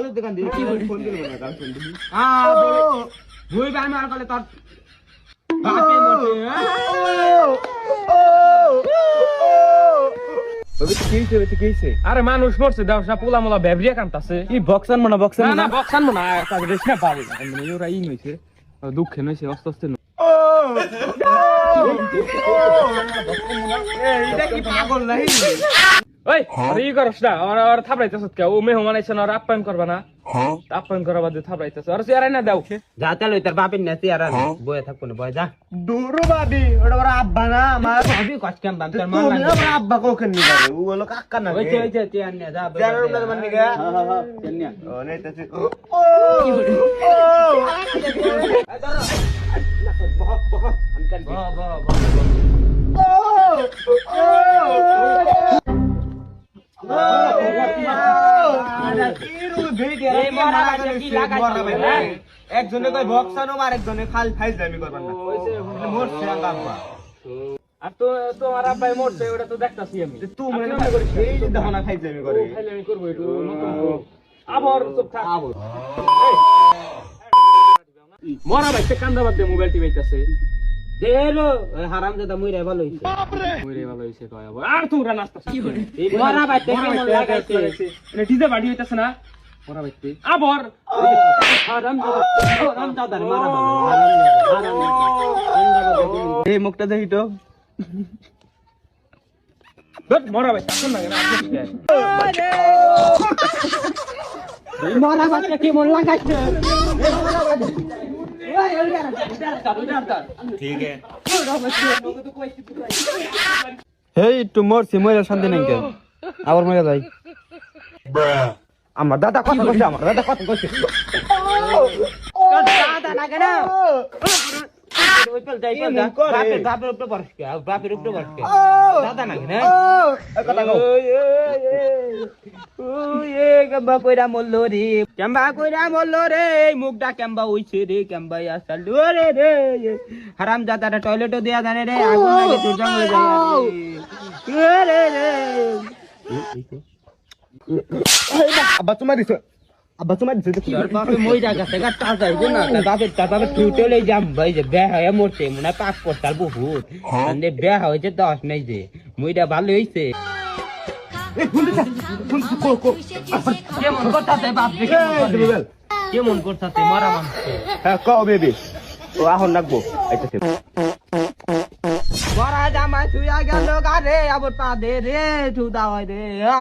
মালের দোকান দিয়ে ফোন করে না গার্লফ্রেন্ড দিবি ভুই গান মার করলে তোর বাপে মরছে কি হইছে আরে মানুষ মরছে দাওসা পোলা মোলা বেবরিয়া কান্তাছে কি বক্সান মনা না না বক্সান মনা কাজ রেছ না পারে ওরা ই হইছে দুঃখে নইছে অস্ত অস্ত এইটা কি পাগল নাই ওই আরে ই করছ না আর থাপড়াইতেছ কে ও মেহমান আইছে না আর আপ্যায়ন করবা না আপ্যায়ন করা বাদে থাপড়াইতেছ আর সিয়ারা না দাও যা তাহলে তোর বাপের না সিয়ারা বয়ে থাকবো না বয়ে যা দূর বাবি ওটা বড় আব্বা না আমার ভাবি কষ্টম বাম তোর মান লাগে আমার আব্বা কোকেন নি করে ও হলো কাকা না ওই যে চেয়ার নিয়ে যা চেয়ার রুম না মানে গা চেয়ার নিয়ে ও নেই তাছে ও বহুত বহুত আনকান একজনে কই বক্সানো আর একজনে খাল ফাইজলামি করবার না মরছে আব্বা আর তো তোমার আব্বাই মরছে ওটা তো দেখতাছি আমি তুই মনে করিস এই যে দহনা ফাইজলামি করে ফাইজলামি করব একটু নতুন আবার চুপ থাক আবার মরা ভাইতে কান্দা বাদ দে মোবাইল টিপাইতাছে দেলো হারামজাদা মইরা ভালো হইছে ওরে ভালো হইছে কয় আবার আর তোমরা নাস্তা কি করে মরা বাইতে কেমন লাগাইছে এটা ডিজে বাড়ি হইতাছে না মরা ভাইতে আবার হারামজাদা মারা বাবা হারামজাদা এই মুখটা দেখি তো বট মরা ভাইতে শুন না কেন মরা বাইতে কেমন লাগাইছে ठीक है হেই তোমার সিমইরা শান্তি নাই কে আবার মরে যাই আমার দাদা কথা কইছে দাদা লাগে না ওই চল যাই বাপের উপরে বসকে দাদা লাগে না কথা কও কেম্বা কইরা মরলো রে মুখটা কেম্বা হইছে রে কেম্বা আসল রে রে হারাম জাদাটা টয়লেটও দেয়া জানে রে আগুন লাগে তোর জঙ্গলে যায় রে রে আব্বা তোমার দিছে বাপে মইরা গেছে গাটা যাইবো না বাপে টুটেলে জাম ভাই যে বেয়া হয়ে মরছে মনে পাক করতাল বহুত মানে বেয়া হয়েছে 10 নাই যে মইরা ভালো হইছে কেমন করতাছে বাপ কেমন করতাছে মরা মানুষ হ্যাঁ কও বেবি ও আহন রাখবো আইতাছে মরা জামা ছুঁয়া গেল গারে আবার পা দে রে ছুদা হয় রে